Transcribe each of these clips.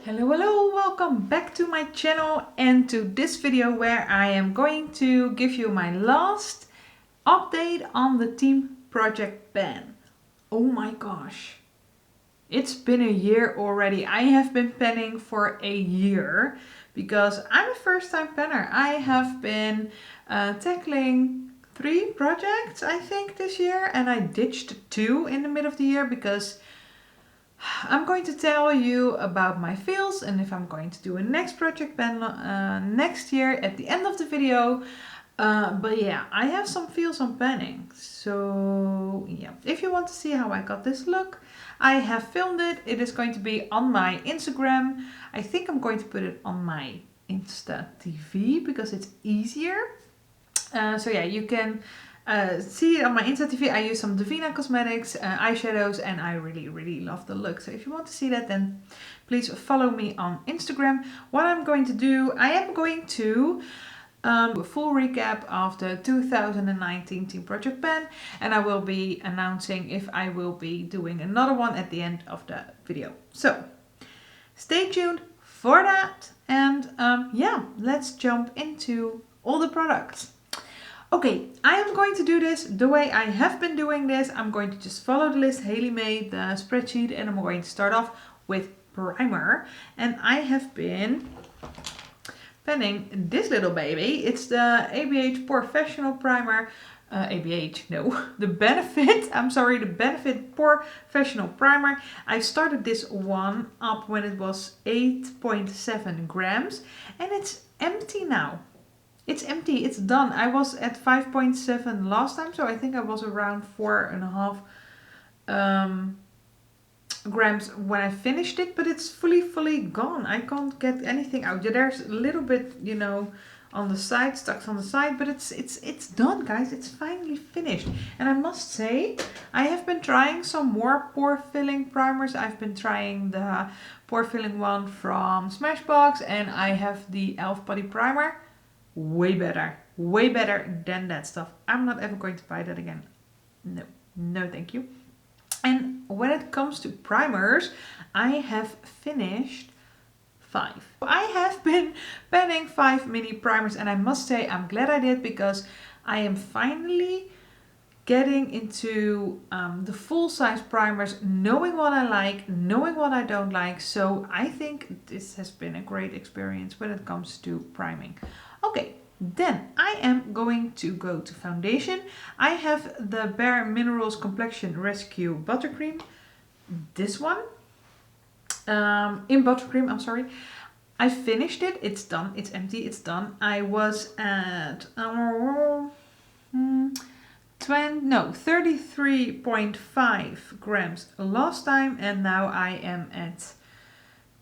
Hello, welcome back to my channel and to this video where I am going to give you my last update on the team project pen. Oh my gosh, it's been a year already. I have been penning for a year because I'm a first time penner. I have been tackling 3 projects I think this year, and I ditched 2 in the middle of the year because I'm going to tell you about my feels and if I'm going to do a next project pen next year at the end of the video. But yeah, I have some feels on penning. So yeah, if you want to see how I got this look, I have filmed it. It is going to be on my Instagram. I think I'm going to put it on my Insta TV because it's easier. So yeah, you can see it on my Insta TV. I use some Divina Cosmetics eyeshadows and I really love the look. So if you want to see that, then please follow me on Instagram. What I'm going to do, I am going to do a full recap of the 2019 Team Project Pen, and I will be announcing if I will be doing another one at the end of the video. So stay tuned for that, and yeah, let's jump into all the products. Okay, I am going to do this the way I have been doing this. I'm going to just follow the list Haley made, the spreadsheet, and I'm going to start off with primer. And I have been penning this little baby. It's the ABH Professional Primer. The Benefit, the Benefit Professional Primer. I started this one up when it was 8.7 grams and it's empty now. It's empty, it's done. I was at 5.7 last time, so I think I was around 4.5 grams when I finished it, but it's fully gone. I can't get anything out. There's a little bit, you know, on the side, stuck on the side, but it's done, guys. It's finally finished. And I must say, I have been trying some more pore filling primers. I've been trying the pore filling one from Smashbox, and I have the e.l.f. Body Primer. Way better than that stuff. I'm not ever going to buy that again. No thank you. And when it comes to primers, I have finished 5. I have been penning 5 mini primers, and I must say I'm glad I did because I am finally getting into the full size primers, knowing what I like, knowing what I don't like. So I think this has been a great experience when it comes to priming. Okay, then I am going to go to foundation. I have the Bare Minerals Complexion Rescue Buttercream. This one, in Buttercream, I'm sorry. I finished it, it's done, it's empty, it's done. I was at 33.5 grams last time, and now I am at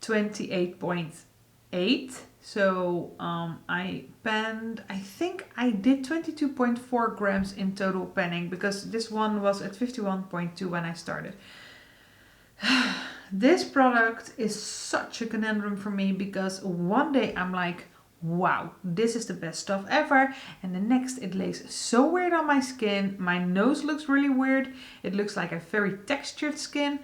28.8. So I penned, I think I did 22.4 grams in total penning because this one was at 51.2 when I started. This product is such a conundrum for me because one day I'm like, wow, this is the best stuff ever. And the next it lays so weird on my skin. My nose looks really weird. It looks like a very textured skin.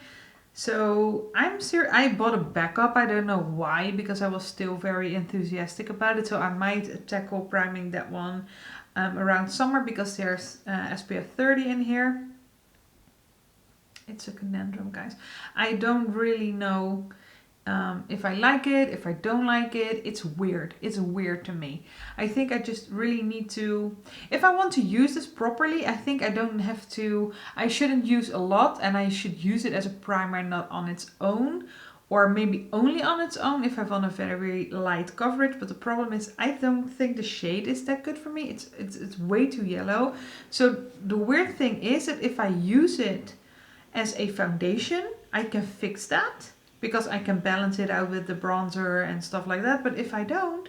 So I'm serious. I bought a backup. I don't know why, because I was still very enthusiastic about it. So I might tackle priming that one around summer because there's SPF 30 in here. It's a conundrum, guys. I don't really know if I like it, if I don't like it. It's weird. It's weird to me. I think I just really need to, if I want to use this properly, I think I shouldn't use a lot, and I should use it as a primer, not on its own, or maybe only on its own if I want a very light coverage. But the problem is I don't think the shade is that good for me. It's way too yellow. So the weird thing is that if I use it as a foundation, I can fix that, because I can balance it out with the bronzer and stuff like that. But if I don't,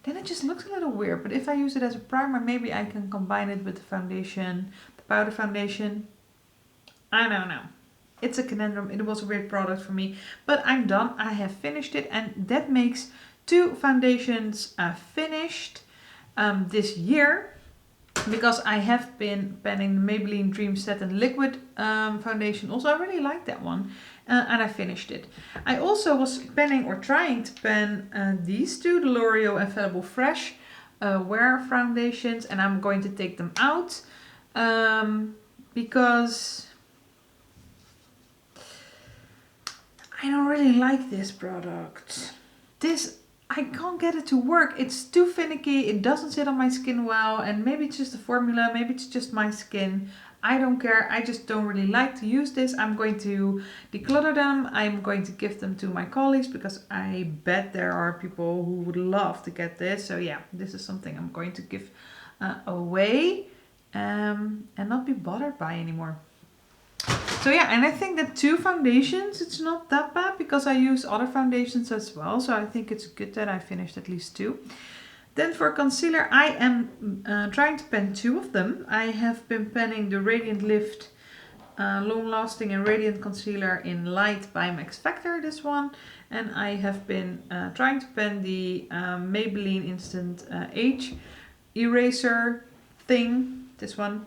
then it just looks a little weird. But if I use it as a primer, maybe I can combine it with the foundation, the powder foundation. I don't know. It's a conundrum. It was a weird product for me. But I'm done. I have finished it. And that makes 2 foundations finished this year. because I have been penning the Maybelline Dream Satin Liquid foundation. Also, I really like that one. And I finished it. I also was penning or trying to pen these two, the L'Oreal Infallible Fresh Wear foundations. And I'm going to take them out because I don't really like this product. I can't get it to work. It's too finicky. It doesn't sit on my skin well. And maybe it's just the formula. Maybe it's just my skin. I don't care. I just don't really like to use this. I'm going to declutter them. I'm going to give them to my colleagues because I bet there are people who would love to get this. So yeah, this is something I'm going to give away and not be bothered by anymore. So yeah, and I think that 2 foundations, it's not that bad because I use other foundations as well. So I think it's good that I finished at least 2. Then for concealer, I am trying to pen 2 of them. I have been penning the Radiant Lift Long Lasting and Radiant Concealer in Light by Max Factor, this one. And I have been trying to pen the Maybelline Instant Age Eraser thing, this one.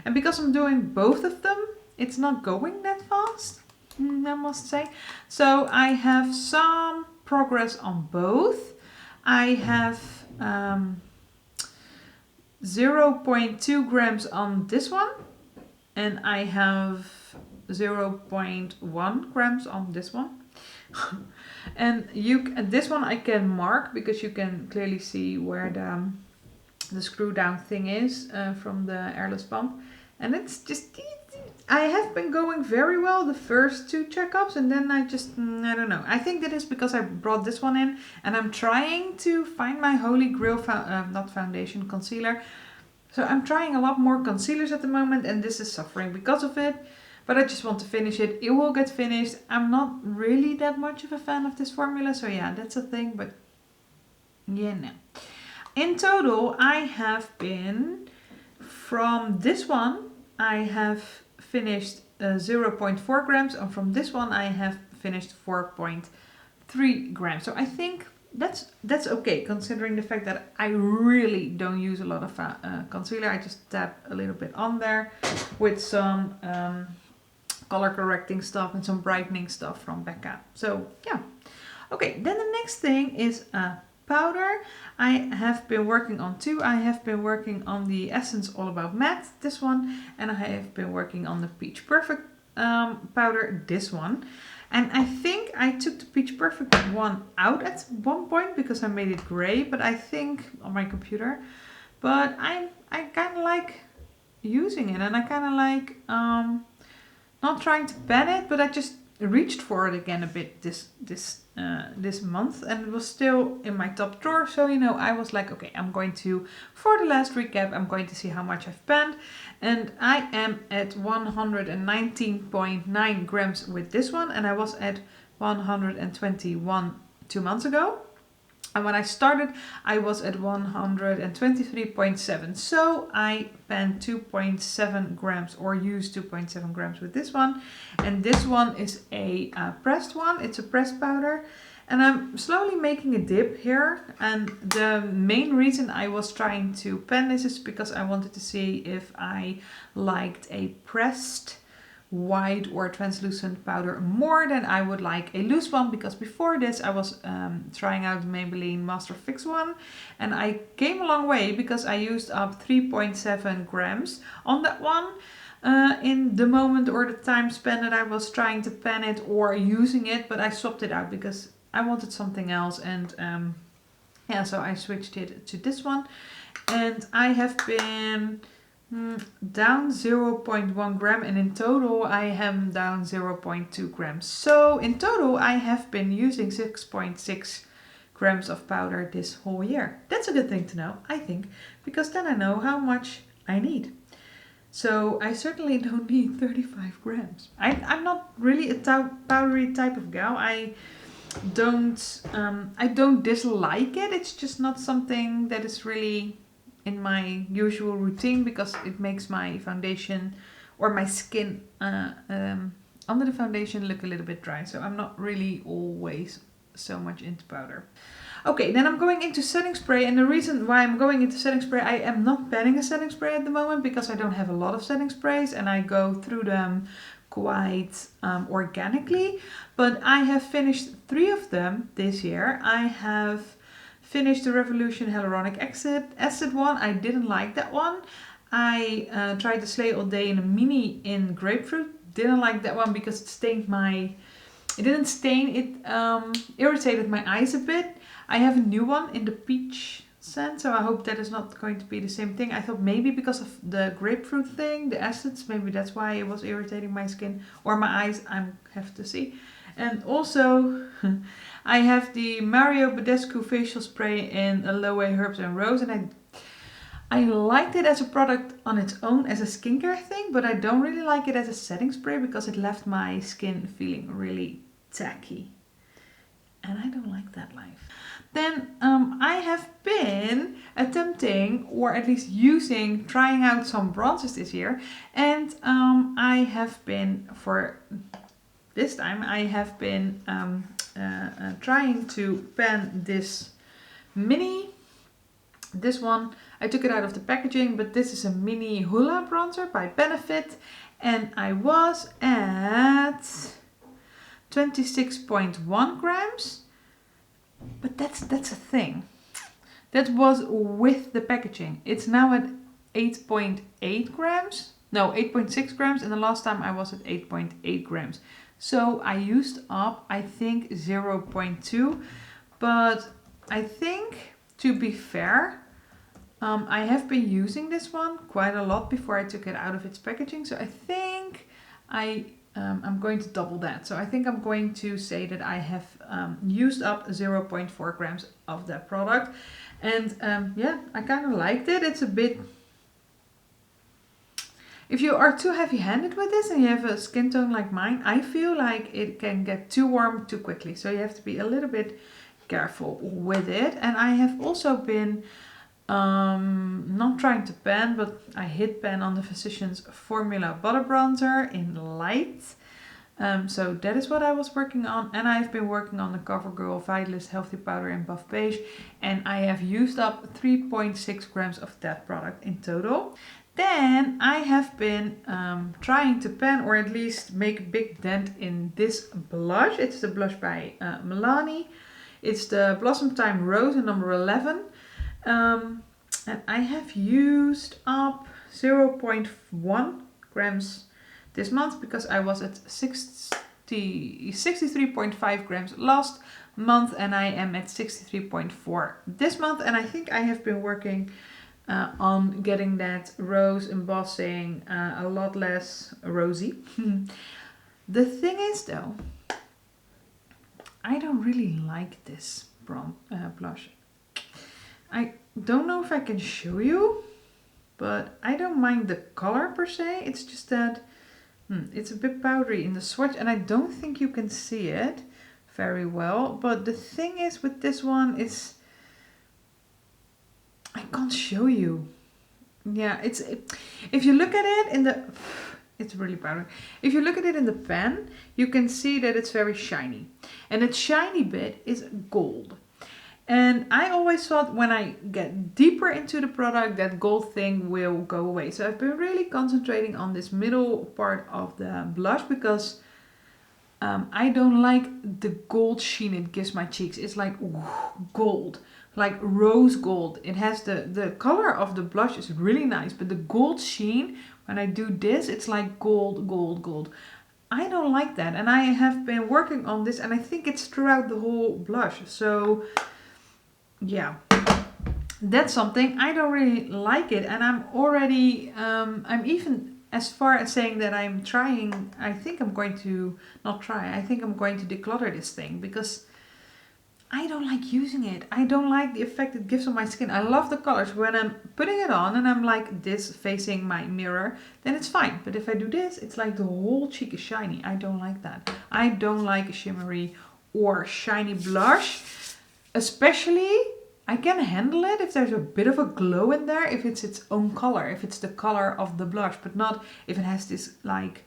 And because I'm doing both of them, it's not going that fast, I must say. So I have some progress on both. I have 0.2 grams on this one. And I have 0.1 grams on this one. And this one I can mark because you can clearly see where the screw down thing is from the airless pump. And it's just, I have been going very well the first 2 checkups, and then I just, I don't know. I think that is because I brought this one in and I'm trying to find my holy grail, concealer. So I'm trying a lot more concealers at the moment, and this is suffering because of it. But I just want to finish it. It will get finished. I'm not really that much of a fan of this formula, so yeah, that's a thing. But yeah, no. In total, I have been, from this one, I have finished 0.4 grams, and from this one I have finished 4.3 grams. So I think that's okay, considering the fact that I really don't use a lot of concealer. I just tap a little bit on there with some color correcting stuff and some brightening stuff from Becca. So yeah. Okay, then the next thing is powder. I have been working on 2. I have been working on the Essence All About Matte, this one, and I have been working on the Peach Perfect powder, this one. And I think I took the Peach Perfect one out at one point because I made it gray, but I think on my computer. But I kind of like using it, and I kind of like not trying to pen it, but I just reached for it again a bit this month, and it was still in my top drawer. So you know, I was like, okay, I'm going to, for the last recap, I'm going to see how much I've penned, and I am at 119.9 grams with this one, and I was at 121 2 months ago. And when I started, I was at 123.7. So I penned 2.7 grams or used 2.7 grams with this one. And this one is a pressed one. It's a pressed powder. And I'm slowly making a dip here. And the main reason I was trying to pen this is because I wanted to see if I liked a pressed white or translucent powder more than I would like a loose one, because before this I was trying out the Maybelline Master Fix one, and I came a long way because I used up 3.7 grams on that one in the moment or the time span that I was trying to pen it or using it, but I swapped it out because I wanted something else, and yeah, so I switched it to this one, and I have been down 0.1 gram, and in total I am down 0.2 grams. So in total I have been using 6.6 grams of powder this whole year. That's a good thing to know, I think, because then I know how much I need. So I certainly don't need 35 grams. I'm not really a powdery type of gal. I don't dislike it. It's just not something that is really in my usual routine, because it makes my foundation or my skin under the foundation look a little bit dry. So I'm not really always so much into powder. Okay, then I'm going into setting spray, and the reason why I'm going into setting spray, I am not panning a setting spray at the moment because I don't have a lot of setting sprays and I go through them quite organically. But I have finished 3 of them this year. I have finished the Revolution Hyaluronic Acid one. I didn't like that one. I tried the Slay All Day in a mini in grapefruit. Didn't like that one because it stained my... It didn't stain, it irritated my eyes a bit. I have a new one in the peach scent, so I hope that is not going to be the same thing. I thought maybe because of the grapefruit thing, the acids, maybe that's why it was irritating my skin or my eyes. I have to see. And also, I have the Mario Badescu facial spray in Aloe, Herbs and Rose, and I liked it as a product on its own as a skincare thing, but I don't really like it as a setting spray because it left my skin feeling really tacky. And I don't like that life. Then I have been attempting, or at least trying out some bronzers this year. And I have been, for this time, I have been trying to pan this mini. This one, I took it out of the packaging, but this is a mini Hoola bronzer by Benefit. And I was at 26.1 grams. But that's a thing. That was with the packaging. It's now at 8.8 grams. No, 8.6 grams. And the last time I was at 8.8 grams. So I used up, I think, 0.2. But I think, to be fair, I have been using this one quite a lot before I took it out of its packaging. So I think I'm going to double that. So I think I'm going to say that I have used up 0.4 grams of that product. And yeah, I kind of liked it. It's a bit... If you are too heavy-handed with this and you have a skin tone like mine, I feel like it can get too warm too quickly. So you have to be a little bit careful with it. And I have also been... not trying to pan, but I hit pan on the Physicians Formula Butter Bronzer in light. So that is what I was working on. And I've been working on the CoverGirl Vitalist Healthy Powder in Buff Beige. And I have used up 3.6 grams of that product in total. Then I have been trying to pan, or at least make a big dent in this blush. It's the blush by Milani. It's the Blossom Time Rose in number 11. And I have used up 0.1 grams this month because I was at 63.5 grams last month and I am at 63.4 this month. And I think I have been working on getting that rose embossing a lot less rosy. The thing is though, I don't really like this blush. I don't know if I can show you, but I don't mind the color per se. It's just that it's a bit powdery in the swatch and I don't think you can see it very well. But the thing is with this one is, I can't show you. Yeah, if you look at it in the, it's really powdery. If you look at it in the pan, you can see that it's very shiny. And its shiny bit is gold. And I always thought when I get deeper into the product that gold thing will go away. So I've been really concentrating on this middle part of the blush because I don't like the gold sheen it gives my cheeks. It's like gold, like rose gold. It has the color of the blush is really nice, but the gold sheen, when I do this, it's like gold, gold, gold. I don't like that. And I have been working on this and I think it's throughout the whole blush. So... yeah, that's something. I don't really like it, and I'm already, I'm even as far as saying that I'm trying, I think I'm going to, not try, I think I'm going to declutter this thing because I don't like using it. I don't like the effect it gives on my skin. I love the colors. When I'm putting it on and I'm like this facing my mirror, then it's fine. But if I do this, it's like the whole cheek is shiny. I don't like that. I don't like a shimmery or shiny blush. Especially, I can handle it if there's a bit of a glow in there, if it's its own color, if it's the color of the blush, but not if it has this like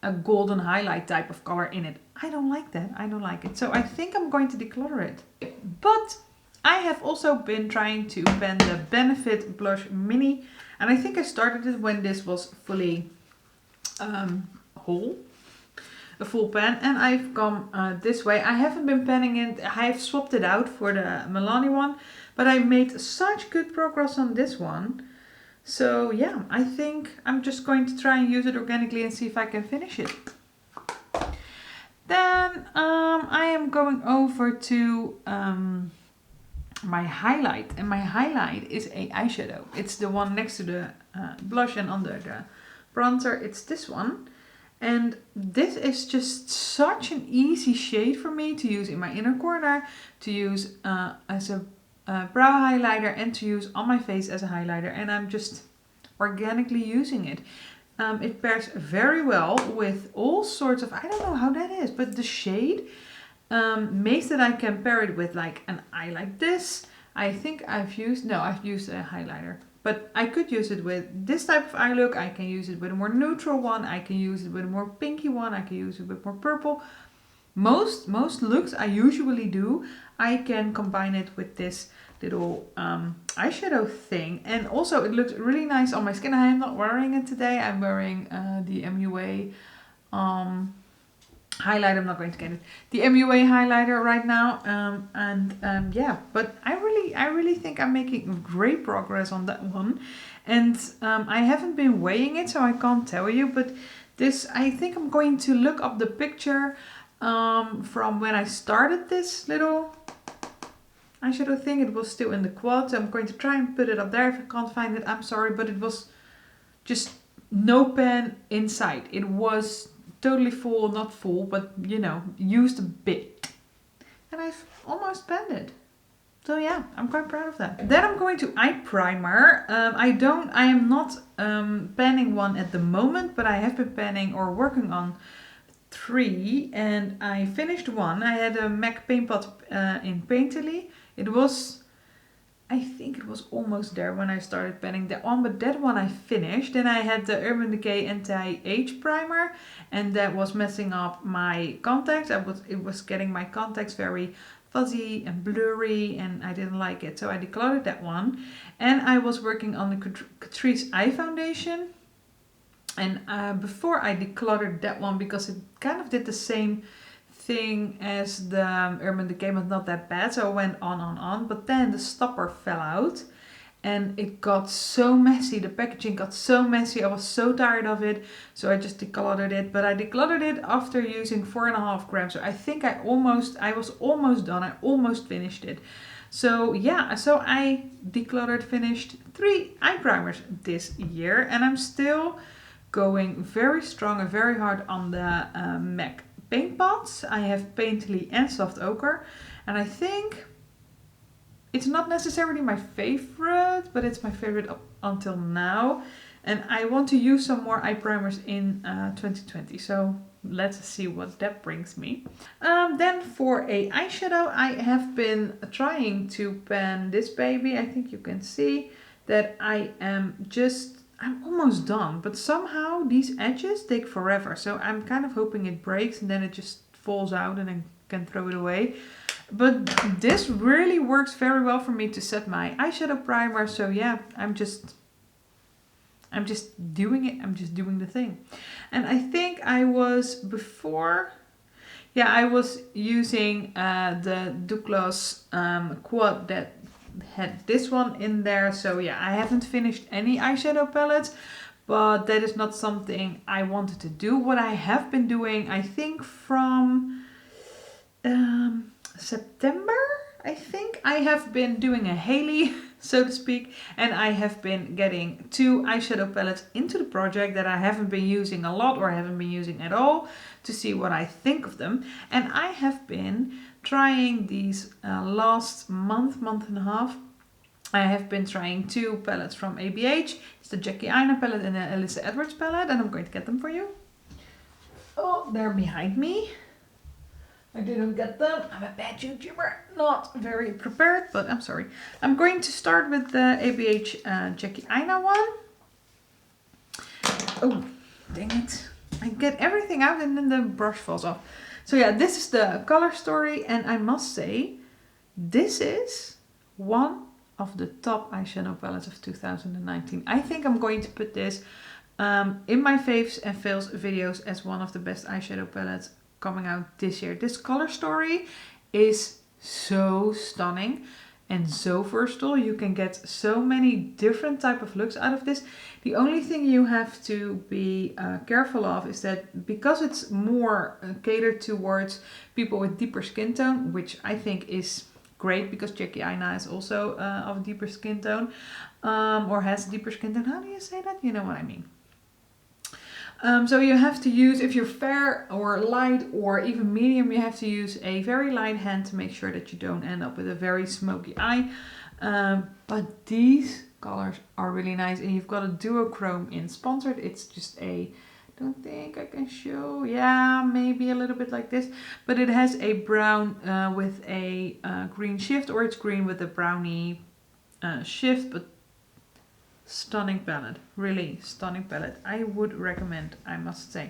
a golden highlight type of color in it. I don't like that. I don't like it. So I think I'm going to declutter it. But I have also been trying to pen the Benefit Blush Mini. And I think I started it when this was fully whole. A full pen, and I've come this way. I haven't been penning it. I've swapped it out for the Milani one, but I made such good progress on this one. So yeah, I think I'm just going to try and use it organically and see if I can finish it. Then I am going over to my highlight, and my highlight is a eyeshadow. It's the one next to the blush and under the bronzer. It's this one. And this is just such an easy shade for me to use in my inner corner, to use as a brow highlighter, and to use on my face as a highlighter. And I'm just organically using it. It pairs very well with all sorts of, I don't know how that is, but the shade makes that I can pair it with like an eye like this. I think I've used a highlighter. But I could use it with this type of eye look. I can use it with a more neutral one. I can use it with a more pinky one. I can use it with more purple. Most looks I usually do, I can combine it with this little eyeshadow thing. And also it looks really nice on my skin. I am not wearing it today. I'm wearing the MUA highlighter. I'm not going to get it. The MUA highlighter right now. Yeah, but I really think I'm making great progress on that one. And I haven't been weighing it, so I can't tell you. But this, I think I'm going to look up the picture from when I started this little eyeshadow thing. It was still in the quad, so I'm going to try and put it up there. If I can't find it, I'm sorry, but it was just no pen inside. It was totally full, not full, but you know, used a bit. And I've almost penned it. So yeah, I'm quite proud of that. Then I'm going to eye primer. I am not penning one at the moment, but I have been penning or working on 3, and I finished one. I had a MAC paint pot in Painterly. It was, I think it was almost there when I started penning that one, but that one I finished. Then I had the Urban Decay Anti-Age Primer, and that was messing up my contacts. It was getting my contacts very fuzzy and blurry, and I didn't like it, so I decluttered that one. And I was working on the Catrice Eye Foundation, and before I decluttered that one because it kind of did the same thing as the Urban Decay, but not that bad, so I went on, but then the stopper fell out and it got so messy. The packaging got so messy. I was so tired of it, so I just decluttered it. But I decluttered it after using 4.5 grams. So I think I was almost done. I almost finished it. So yeah, so I decluttered, finished 3 eye primers this year, and I'm still going very strong and very hard on the MAC paint pots. I have Painterly and Soft Ochre, and I think it's not necessarily my favorite, but it's my favorite up until now. And I want to use some more eye primers in 2020. So let's see what that brings me. Then for a eyeshadow, I have been trying to pen this baby. I think you can see that I'm almost done, but somehow these edges take forever. So I'm kind of hoping it breaks and then it just falls out and I can throw it away. But this really works very well for me to set my eyeshadow primer. So yeah, I'm just doing it. I'm just doing the thing. And I think I was using the Douglas quad that had this one in there. So yeah, I haven't finished any eyeshadow palettes, but that is not something I wanted to do. What I have been doing, I think from September, I think I have been doing a Haley, so to speak, and I have been getting 2 eyeshadow palettes into the project that I haven't been using a lot or haven't been using at all, to see what I think of them. And I have been trying these last month and a half. I have been trying 2 palettes from ABH. It's the Jackie Aina palette and the Alyssa Edwards palette, and I'm going to get them for you. Oh, they're behind me. I didn't get them. I'm a bad YouTuber, not very prepared, but I'm sorry. I'm going to start with the ABH Jackie Aina one. Oh, dang it. I get everything out and then the brush falls off. So yeah, this is the color story, and I must say, this is one of the top eyeshadow palettes of 2019. I think I'm going to put this in my faves and fails videos as one of the best eyeshadow palettes coming out this year. This color story is so stunning and so versatile. You can get so many different type of looks out of this. The only thing you have to be careful of is that because it's more catered towards people with deeper skin tone, which I think is great because Jackie Aina is also of a deeper skin tone, or has a deeper skin tone. How do you say that? You know what I mean. So you have to use, if you're fair or light or even medium, you have to use a very light hand to make sure that you don't end up with a very smoky eye. But these colors are really nice, and you've got a duochrome in sponsored. It's just a, don't think I can show, yeah, maybe a little bit like this, but it has a brown with a green shift, or it's green with a brownie shift, but stunning palette, really stunning palette. I would recommend, I must say.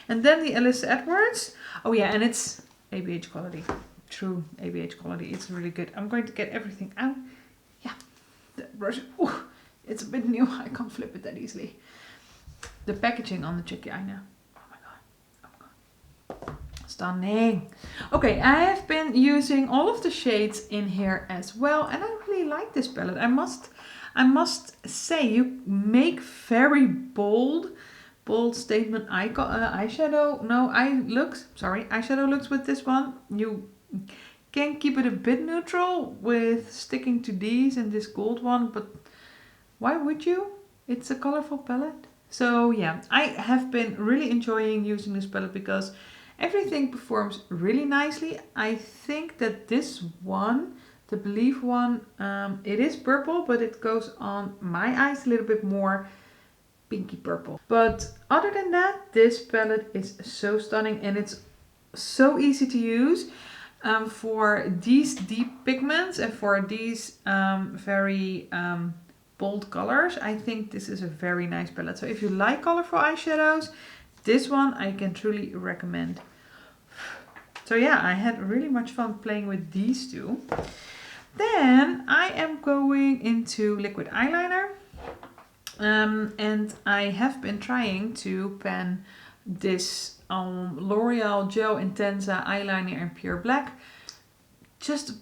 And then the Alyssa Edwards. Oh yeah, and it's ABH quality, true ABH quality. It's really good. I'm going to get everything out. Yeah, the brush. Ooh, it's a bit new. I can't flip it that easily. The packaging on the Jackie Aina. Oh my god. Oh my god. Stunning. Okay, I have been using all of the shades in here as well, and I really like this palette. I must say, you make very bold statement eyeshadow. No, eyeshadow looks with this one. You can keep it a bit neutral with sticking to these and this gold one, but why would you? It's a colorful palette. So yeah, I have been really enjoying using this palette because everything performs really nicely. I think that this one, the Believe one, it is purple, but it goes on my eyes a little bit more pinky purple. But other than that, this palette is so stunning, and it's so easy to use for these deep pigments and for these very bold colors. I think this is a very nice palette. So if you like colorful eyeshadows, this one I can truly recommend. So yeah, I had really much fun playing with these two. Then I am going into liquid eyeliner, and I have been trying to pen this L'Oreal Gel Intensa eyeliner in Pure Black. Just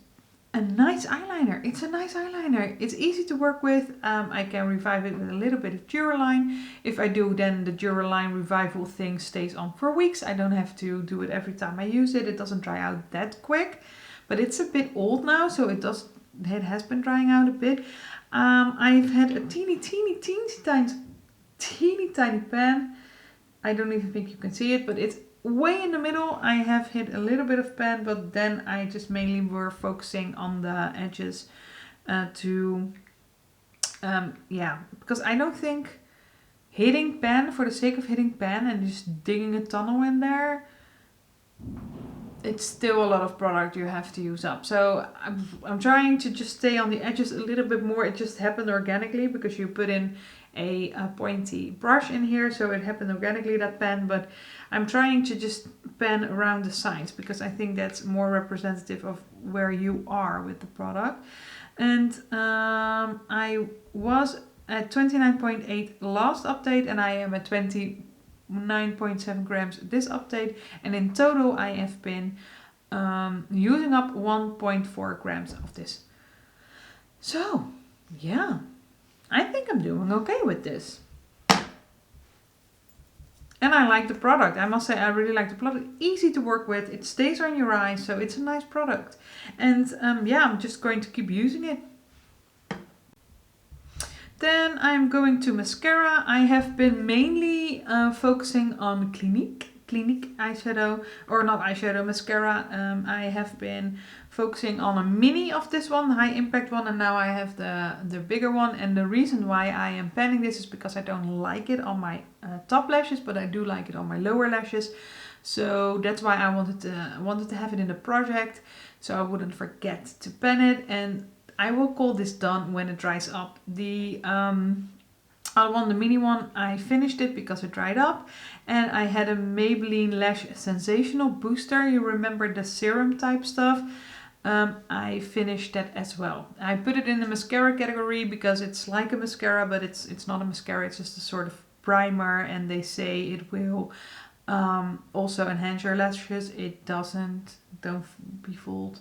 a nice eyeliner. It's a nice eyeliner. It's easy to work with. I can revive it with a little bit of Duraline. If I do, then the Duraline revival thing stays on for weeks. I don't have to do it every time I use it. It doesn't dry out that quick. But it's a bit old now, so it has been drying out a bit. I've had a teeny tiny pen. I don't even think you can see it, but it's way in the middle. I have hit a little bit of pen, but then I just mainly were focusing on the edges because I don't think hitting pen for the sake of hitting pen and just digging a tunnel in there, it's still a lot of product you have to use up. So I'm trying to just stay on the edges a little bit more. It just happened organically because you put in a pointy brush in here, so it happened organically, that pen. But I'm trying to just pen around the sides because I think that's more representative of where you are with the product. And I was at 29.8 last update, and I am at 29.7 grams this update, and in total I have been using up 1.4 grams of this. So yeah, I think I'm doing okay with this. And I like the product. I must say, I really like the product. Easy to work with. It stays on your eyes, so it's a nice product. And yeah, I'm just going to keep using it. Then I'm going to mascara. I have been mainly focusing on Clinique eyeshadow, or not eyeshadow, mascara. I have been focusing on a mini of this one, the high impact one, and now I have the bigger one. And the reason why I am penning this is because I don't like it on my top lashes, but I do like it on my lower lashes. So that's why I wanted to have it in the project, so I wouldn't forget to pen it. And I will call this done when it dries up. The other one, the mini one, I finished it because it dried up. And I had a Maybelline Lash Sensational Booster. You remember the serum type stuff? I finished that as well. I put it in the mascara category because it's like a mascara, but it's not a mascara. It's just a sort of primer, and they say it will also enhance your lashes. It doesn't. Don't be fooled.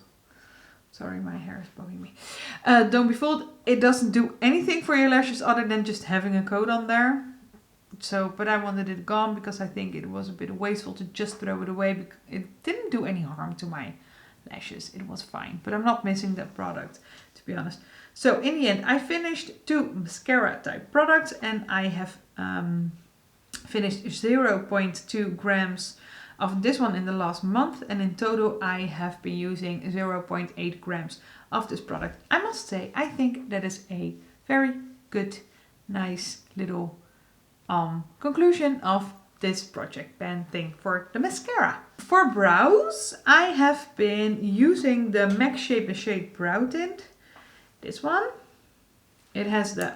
Sorry, my hair is bugging me. Don't be fooled. It doesn't do anything for your lashes other than just having a coat on there. So, but I wanted it gone because I think it was a bit wasteful to just throw it away. Because it didn't do any harm to my lashes. It was fine. But I'm not missing that product, to be honest. So in the end, I finished 2 mascara type products, and I have finished 0.2 grams of this one in the last month, and in total I have been using 0.8 grams of this product. I must say, I think that is a very good, nice little conclusion of this project pen thing for the mascara. For brows, I have been using the MAC Shape and Shade Brow Tint. This one. It has the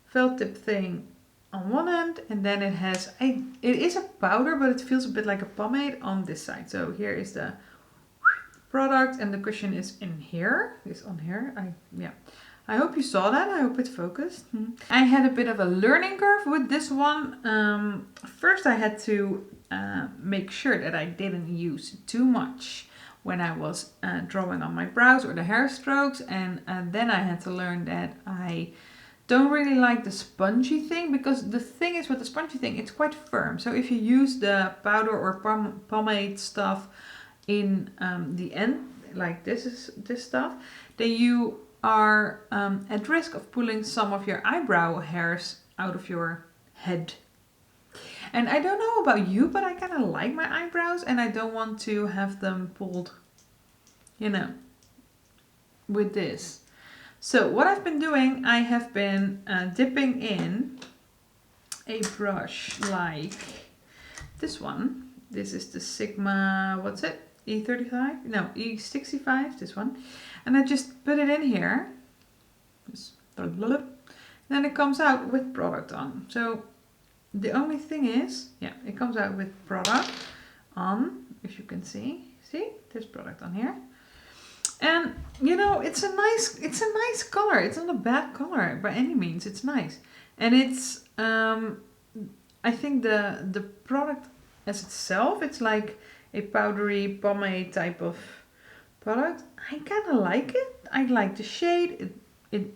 felt tip thing on one end, and then it has, it is a powder, but it feels a bit like a pomade on this side. So here is the product, and the cushion is in here, is on here. I hope you saw that. I hope it focused. I had a bit of a learning curve with this one. First I had to make sure that I didn't use too much when I was drawing on my brows or the hair strokes, and then I had to learn that I don't really like the spongy thing, because the thing is with the spongy thing, it's quite firm. So if you use the powder or pomade stuff in the end, like this stuff, then you are at risk of pulling some of your eyebrow hairs out of your head. And I don't know about you, but I kind of like my eyebrows, and I don't want to have them pulled, you know, with this. So what I've been doing, I have been dipping in a brush like this one. This is the Sigma, what's it? E35? No, E65, this one. And I just put it in here. Just then it comes out with product on. So the only thing is, yeah, it comes out with product on, if you can see. See, there's product on here. And you know, it's a nice color. It's not a bad color by any means. It's nice. And it's I think the product as itself, it's like a powdery pomade type of product. I kind of like it. I like the shade. The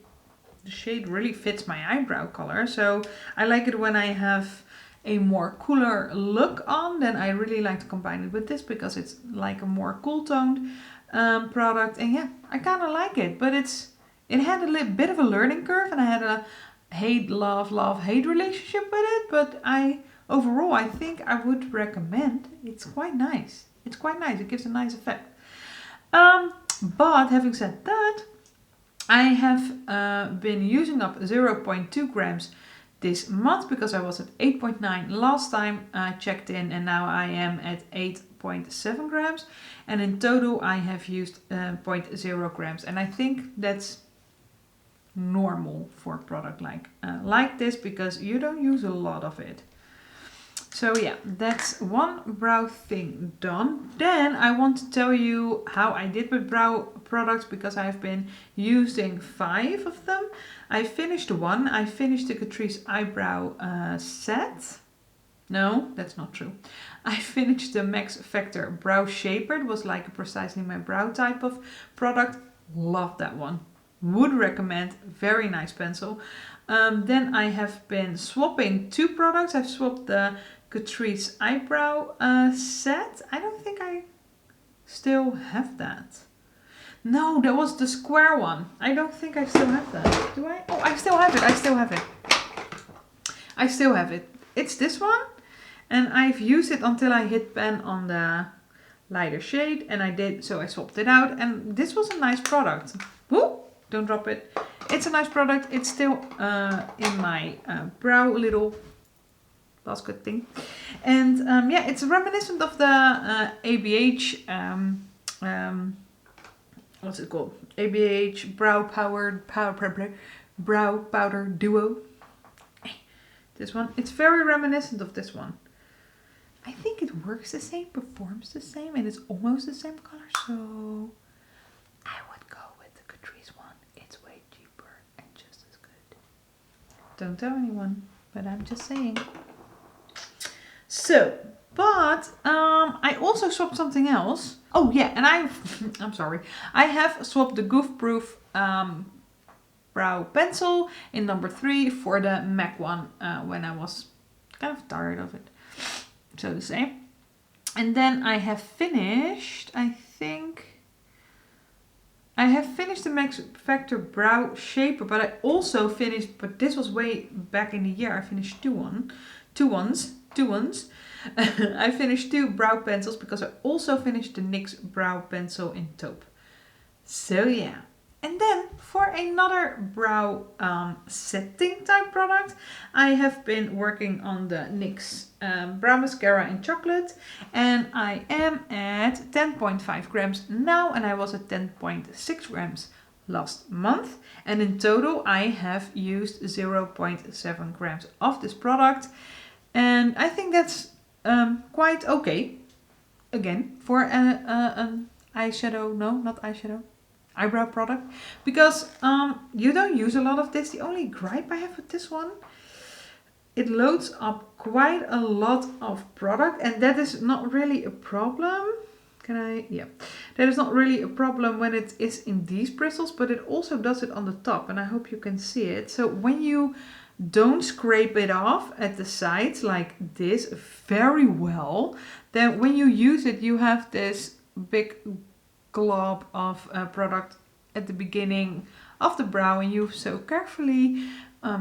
shade really fits my eyebrow color. So I like it when I have a more cooler look on. Then I really like to combine it with this because it's like a more cool toned product. And yeah, I kind of like it. But it had a little bit of a learning curve, and I had a love, hate relationship with it. But overall, I think I would recommend. It's quite nice. It's quite nice. It gives a nice effect. But having said that, I have been using up 0.2 grams this month because I was at 8.9 last time I checked in, and now I am at 8.7 grams. And in total, I have used 0.0 grams. And I think that's normal for a product like this, because you don't use a lot of it. So yeah, that's one brow thing done. Then I want to tell you how I did with brow products, because I've been using 5 of them. I finished one. I finished the Catrice eyebrow set. No, that's not true. I finished the Max Factor Brow Shaper. It was like precisely my brow type of product. Love that one. Would recommend. Very nice pencil. Then I have been swapping 2 products. I've swapped the Catrice eyebrow set. I don't think I still have that. No, that was the square one. I don't think I still have that. Do I? Oh, I still have it. I still have it. I still have it. It's this one. And I've used it until I hit pan on the lighter shade. And I did, so I swapped it out. And this was a nice product. Woo! Don't drop it. It's a nice product. It's still in my brow little basket thing. And yeah, it's reminiscent of the ABH, what's it called? ABH Brow Powder Duo. This one, it's very reminiscent of this one. I think it works the same, performs the same, and it's almost the same color, so I would go with the Catrice one. It's way cheaper and just as good. Don't tell anyone, but I'm just saying. So, but I also swapped something else. Oh yeah, and I'm sorry. I have swapped the Goof Proof brow pencil in number 3 for the MAC one when I was kind of tired of it, so to say. And then I have finished, I think, I have finished the Max Factor Brow Shaper, but I also finished, but this was way back in the year, I finished two ones. I finished 2 brow pencils because I also finished the NYX brow pencil in taupe. So yeah. And then for another brow setting type product, I have been working on the NYX brow mascara in chocolate, and I am at 10.5 grams now, and I was at 10.6 grams last month, and in total I have used 0.7 grams of this product, and I think that's quite okay, again, for an eyeshadow, no, not eyeshadow, eyebrow product, because you don't use a lot of this. The only gripe I have with this one, it loads up quite a lot of product, and that is not really a problem. Yeah, that is not really a problem when it is in these bristles, but it also does it on the top, and I hope you can see it. So when you don't scrape it off at the sides like this very well, then when you use it, you have this big glob of product at the beginning of the brow, and you've so carefully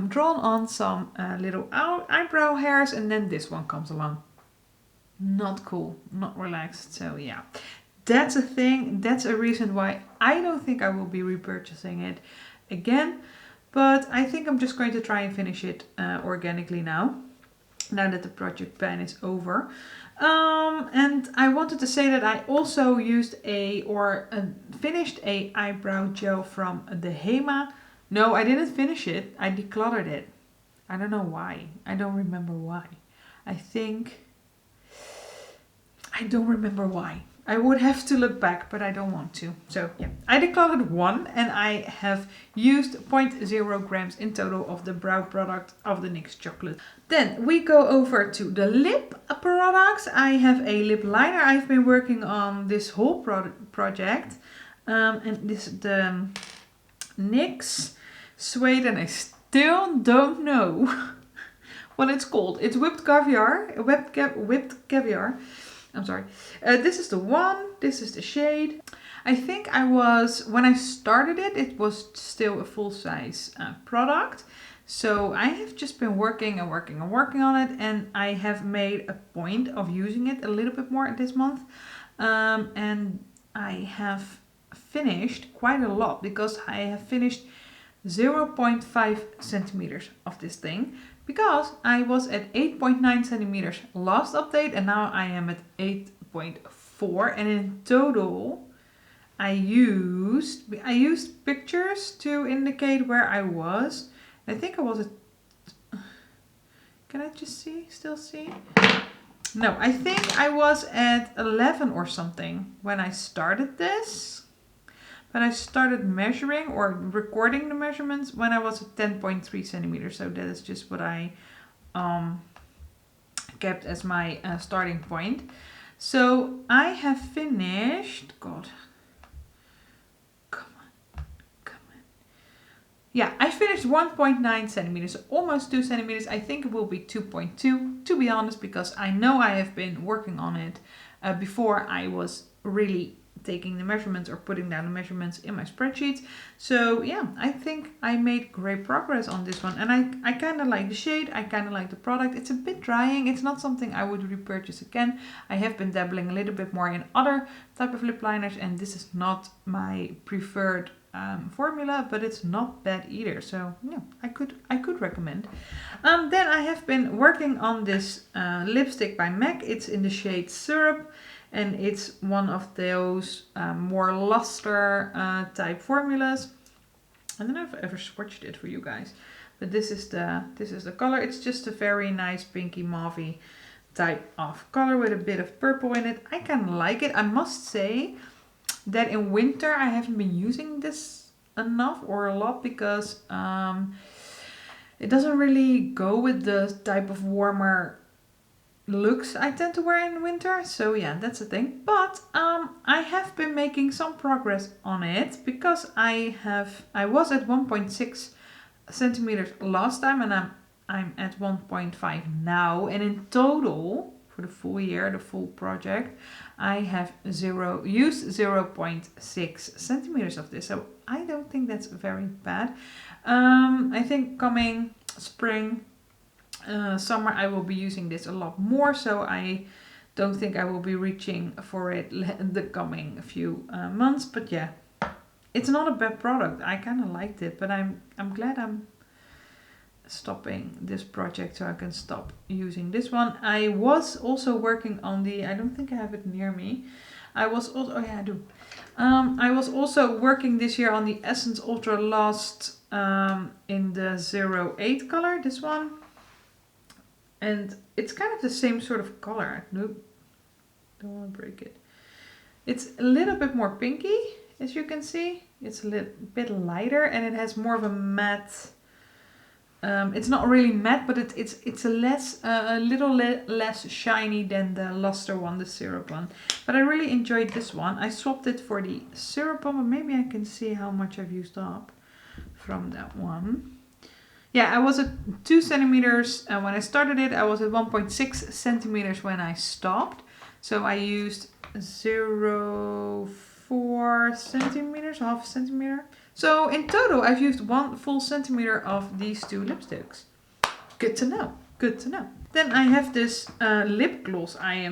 drawn on some little eyebrow hairs, and then this one comes along. Not cool, not relaxed. So yeah, that's a thing. That's a reason why I don't think I will be repurchasing it again, but I think I'm just going to try and finish it organically now that the project ban is over. And I wanted to say that I also used finished a eyebrow gel from the Hema. No, I didn't finish it. I decluttered it. I don't know why. I don't remember why. I don't remember why. I would have to look back, but I don't want to. So yeah, I decluttered one, and I have used 0.0 grams in total of the brow product of the NYX chocolate. Then we go over to the lip products. I have a lip liner I've been working on this whole project. And this is the NYX Suede, and I still don't know what it's called. It's whipped caviar. Whipped caviar. I'm sorry. This is the one. This is the shade. I think when I started it, it was still a full size product. So I have just been working on it, and I have made a point of using it a little bit more this month. And I have finished quite a lot, because I have finished 0.5 centimeters of this thing, because I was at 8.9 centimeters last update, and now I am at 8.4, and in total I used pictures to indicate where I was. I think I was at, can I just still see? No, I think I was at 11 or something when I started this. But I started measuring or recording the measurements when I was at 10.3 centimeters. So that is just what I kept as my starting point. So I have finished, God, come on. Yeah, I finished 1.9 centimeters, so almost 2 centimeters. I think it will be 2.2, to be honest, because I know I have been working on it before I was really taking the measurements or putting down the measurements in my spreadsheets. So yeah, I think I made great progress on this one, and I kind of like the shade. I kind of like the product. It's a bit drying. It's not something I would repurchase again. I have been dabbling a little bit more in other type of lip liners, and this is not my preferred formula, but it's not bad either. So yeah, I could recommend. Then I have been working on this lipstick by MAC. It's in the shade Syrup, and it's one of those more luster type formulas. I don't know if I ever swatched it for you guys, But this is the color. It's just a very nice pinky mauvey type of color with a bit of purple in it. I kind of like it. I must say that in winter I haven't been using this enough or a lot because it doesn't really go with the type of warmer looks I tend to wear in winter. So yeah, that's the thing. But I have been making some progress on it because I was at 1.6 centimeters last time and I'm at 1.5 now, and in total for the full year, the full project, I have used 0.6 centimeters of this. So I don't think that's very bad. I think coming spring, summer, I will be using this a lot more, so I don't think I will be reaching for it the coming few months. But yeah, it's not a bad product. I kind of liked it, but I'm glad I'm stopping this project so I can stop using this one. I was also working on the, I don't think I have it near me. I was also, oh yeah, I do. I was also working this year on the Essence Ultra Last in the 08 color, this one. And it's kind of the same sort of color. Nope, don't want to break it. It's a little bit more pinky, as you can see. It's a little bit lighter and it has more of a matte. It's not really matte, but it's a little less shiny than the luster one, the syrup one. But I really enjoyed this one. I swapped it for the syrup one, but maybe I can see how much I've used up from that one. Yeah, I was at 2 centimeters when I started it. I was at 1.6 centimeters when I stopped. So I used 0.4 centimeters, half a centimeter. So in total, I've used 1 full centimeter of these two lipsticks. Good to know. Good to know. Then I have this lip gloss I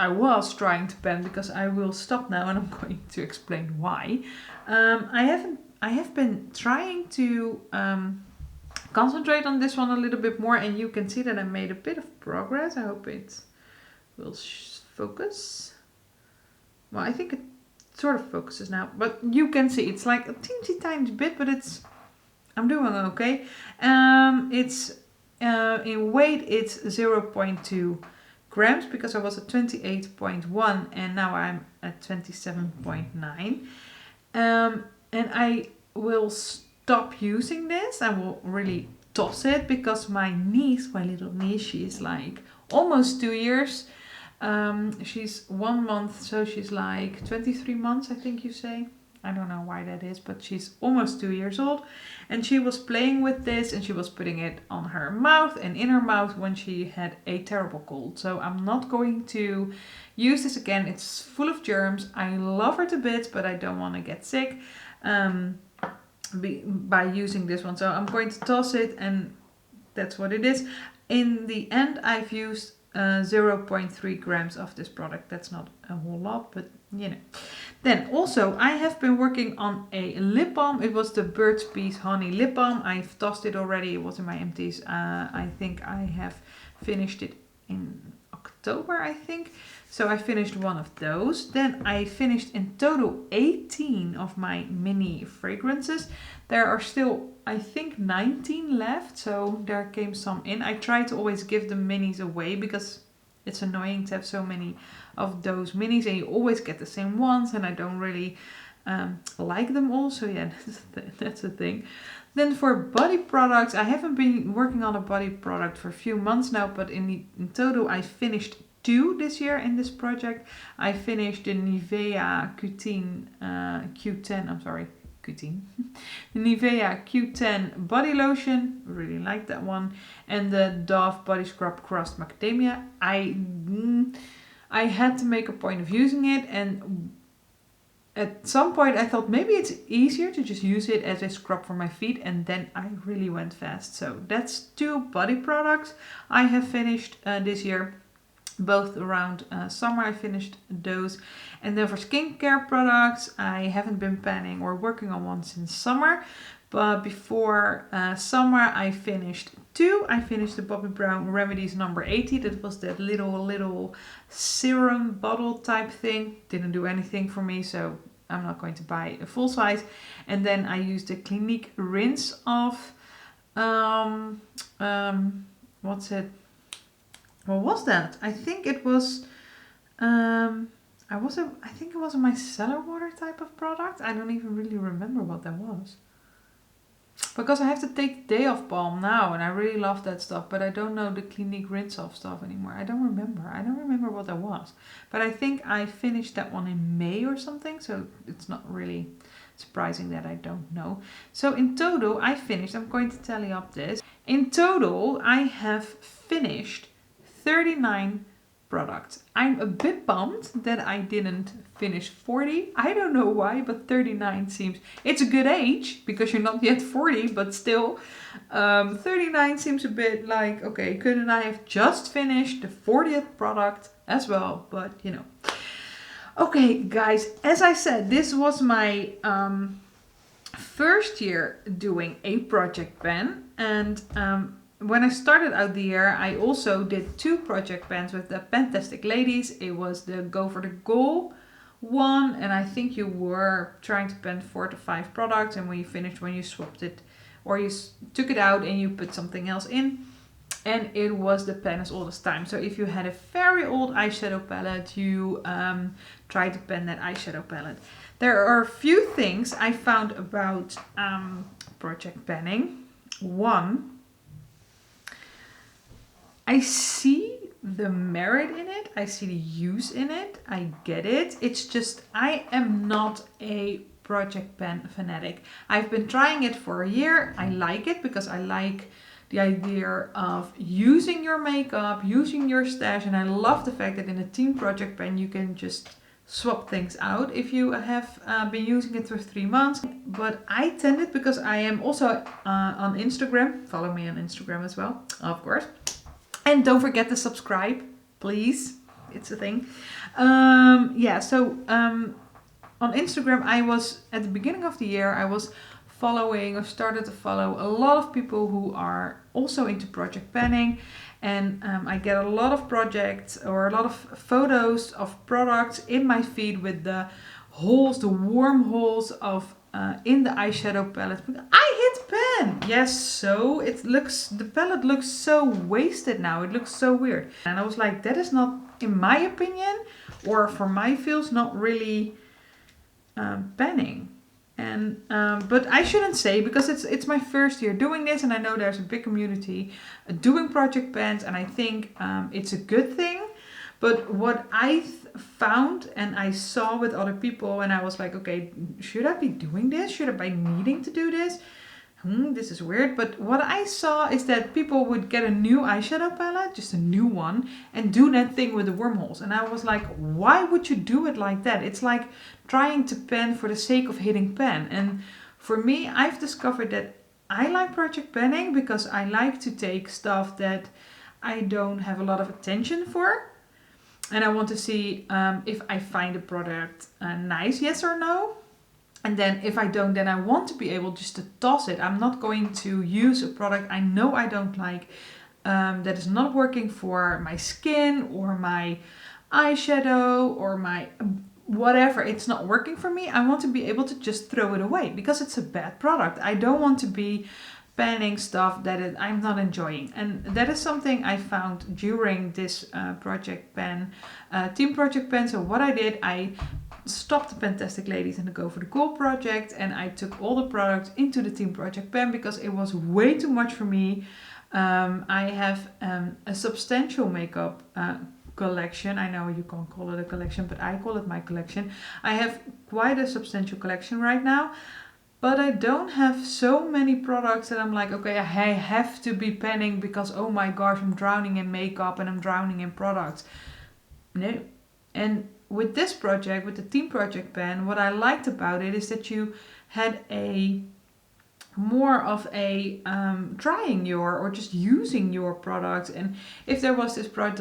was trying to pen, because I will stop now and I'm going to explain why. I have been trying to concentrate on this one a little bit more, and you can see that I made a bit of progress. I hope it will focus. Well, I think it sort of focuses now, but you can see it's like a teensy tiny bit, but I'm doing okay. It's in weight it's 0.2 grams because I was at 28.1 and now I'm at 27.9. And I will stop using this. I will really toss it because my niece, my little niece, she's like almost 2 years. She's 1 month, so she's like 23 months, I think you say. I don't know why that is, but she's almost 2 years old. And she was playing with this and she was putting it on her mouth and in her mouth when she had a terrible cold. So I'm not going to use this again. It's full of germs. I love her to bits, but I don't want to get sick by using this one. So I'm going to toss it, and that's what it is. In the end, I've used 0.3 grams of this product. That's not a whole lot, but you know. Then also I have been working on a lip balm. It was the Bird's Bees Honey Lip Balm. I've tossed it already. It was in my empties. I think I have finished it in October, I think. So I finished one of those. Then I finished in total 18 of my mini fragrances. There are still, I think, 19 left, so there came some in. I try to always give the minis away because it's annoying to have so many of those minis and you always get the same ones, and I don't really like them all. So yeah, that's the thing. Then for body products, I haven't been working on a body product for a few months now, but in total I finished 2 this year in this project. I finished the Nivea Q10, I'm sorry, Q10. The Nivea Q10 body lotion, really like that one, and the Dove body scrub crust macadamia. I had to make a point of using it, and at some point I thought maybe it's easier to just use it as a scrub for my feet, and then I really went fast. So that's 2 body products I have finished this year. Both around summer I finished those. And then for skincare products, I haven't been planning or working on one since summer. But before summer I finished 2. I finished the Bobbi Brown Remedies number 80. That was that little serum bottle type thing. Didn't do anything for me, so I'm not going to buy a full size. And then I used the Clinique Rinse Off What's it? What was that? I think it was, I think it was a micellar water type of product. I don't even really remember what that was. Because I have to take the day off balm now, and I really love that stuff, but I don't know the Clinique rinse off stuff anymore. I don't remember what that was. But I think I finished that one in May or something, so it's not really surprising that I don't know. So in total, I'm going to tally up this. In total, I have finished 39 products. I'm a bit bummed that I didn't finish 40. I don't know why, but 39 seems, it's a good age because you're not yet 40, but still 39 seems a bit like, okay, couldn't I have just finished the 40th product as well? But you know. Okay guys, as I said, this was my first year doing a project ban, and when I started out the year, I also did 2 project bans with the fantastic ladies. It was the Go for the Goal one, and I think you were trying to ban 4 to 5 products, and when you finished, when you swapped it, or you took it out and you put something else in, and it was the pen as old as time. So if you had a very old eyeshadow palette, you try to pen that eyeshadow palette. There are a few things I found about project panning. One, I see the merit in it, I see the use in it, I get it. It's just, I am not a project pen fanatic. I've been trying it for a year. I like it because I like the idea of using your makeup, using your stash, and I love the fact that in a team project pen you can just swap things out if you have been using it for 3 months. But I tended, because I am also on Instagram, follow me on Instagram as well, of course. And don't forget to subscribe, please. It's a thing. Yeah, so on Instagram, I was, at the beginning of the year, I was following, or started to follow a lot of people who are also into project panning. And I get a lot of projects or a lot of photos of products in my feed with the holes, the warm holes of in the eyeshadow palette. I hit pen! Yes, so it looks, the palette looks so wasted now. It looks so weird. And I was like, that is not, in my opinion, or for my feels, not really panning. And but I shouldn't say, because it's my first year doing this, and I know there's a big community doing project pans, and I think it's a good thing. But what I found and I saw with other people, and I was like, okay, should I be doing this? Should I be needing to do this? This is weird. But what I saw is that people would get a new eyeshadow palette, just a new one, and do that thing with the wormholes. And I was like, why would you do it like that? It's like trying to pen for the sake of hitting pen. And for me, I've discovered that I like project panning because I like to take stuff that I don't have a lot of attention for. And I want to see if I find a product nice, yes or no. And then if I don't, then I want to be able just to toss it. I'm not going to use a product I know I don't like, that is not working for my skin or my eyeshadow or my whatever. It's not working for me. I want to be able to just throw it away because it's a bad product. I don't want to be panning stuff that I'm not enjoying, and that is something I found during this project pen, team project pen. So what I did, I stopped the Fantastic Ladies and the Go for the Goal project, and I took all the products into the team project pen because it was way too much for me. I have a substantial makeup collection. I know you can't call it a collection, but I call it my collection. I have quite a substantial collection right now. But I don't have so many products that I'm like, okay, I have to be panning because, oh my gosh, I'm drowning in makeup and I'm drowning in products. No. And with this project, with the team project pen, what I liked about it is that you had a more of a trying your, or just using your products. And if there was this product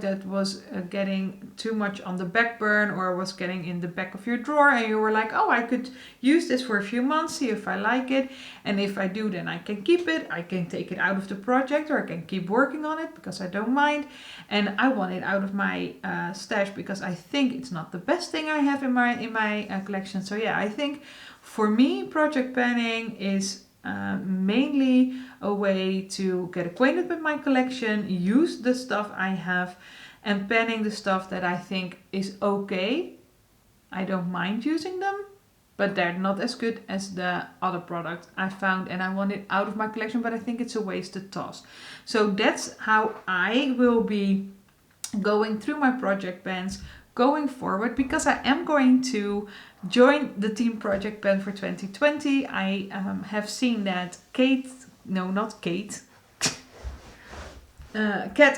that was getting too much on the back burn, or was getting in the back of your drawer, and you were like, oh, I could use this for a few months, see if I like it, and if I do, then I can keep it, I can take it out of the project, or I can keep working on it because I don't mind, and I want it out of my stash because I think it's not the best thing I have in my collection. So yeah, I think for me, project panning is mainly a way to get acquainted with my collection, use the stuff I have, and penning the stuff that I think is okay. I don't mind using them, but they're not as good as the other product I found and I want it out of my collection, but I think it's a wasted toss. So that's how I will be going through my project pens going forward, because I am going to join the team project pen for 2020. I have seen that Kat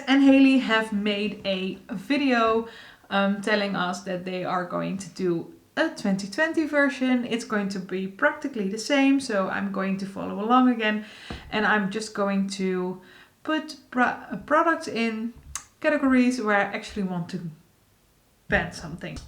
and Haley have made a video telling us that they are going to do a 2020 version. It's going to be practically the same, so I'm going to follow along again, and I'm just going to put products in categories where I actually want to pen something.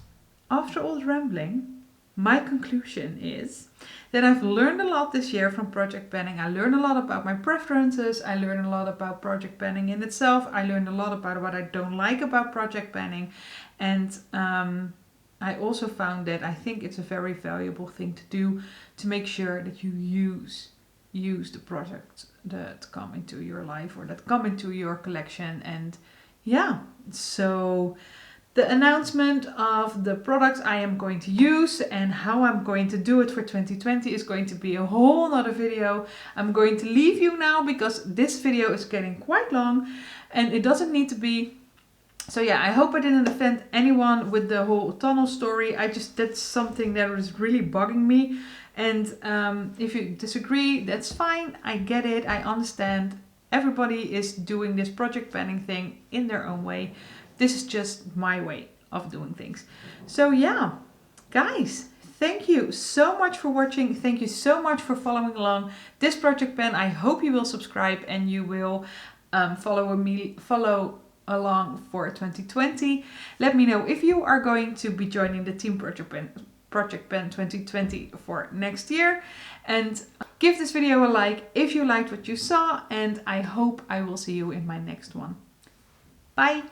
After all the rambling, my conclusion is that I've learned a lot this year from project penning. I learned a lot about my preferences. I learned a lot about project penning in itself. I learned a lot about what I don't like about project penning. And I also found that I think it's a very valuable thing to do, to make sure that you use the projects that come into your life or that come into your collection. And yeah, so the announcement of the products I am going to use and how I'm going to do it for 2020 is going to be a whole nother video. I'm going to leave you now because this video is getting quite long and it doesn't need to be. So yeah, I hope I didn't offend anyone with the whole tunnel story. That's something that was really bugging me. And if you disagree, that's fine. I get it. I understand. Everybody is doing this project penning thing in their own way. This is just my way of doing things. So yeah, guys, thank you so much for watching. Thank you so much for following along this project pen. I hope you will subscribe and you will follow along for 2020. Let me know if you are going to be joining the Team Project Pen 2020 for next year. And give this video a like if you liked what you saw. And I hope I will see you in my next one. Bye!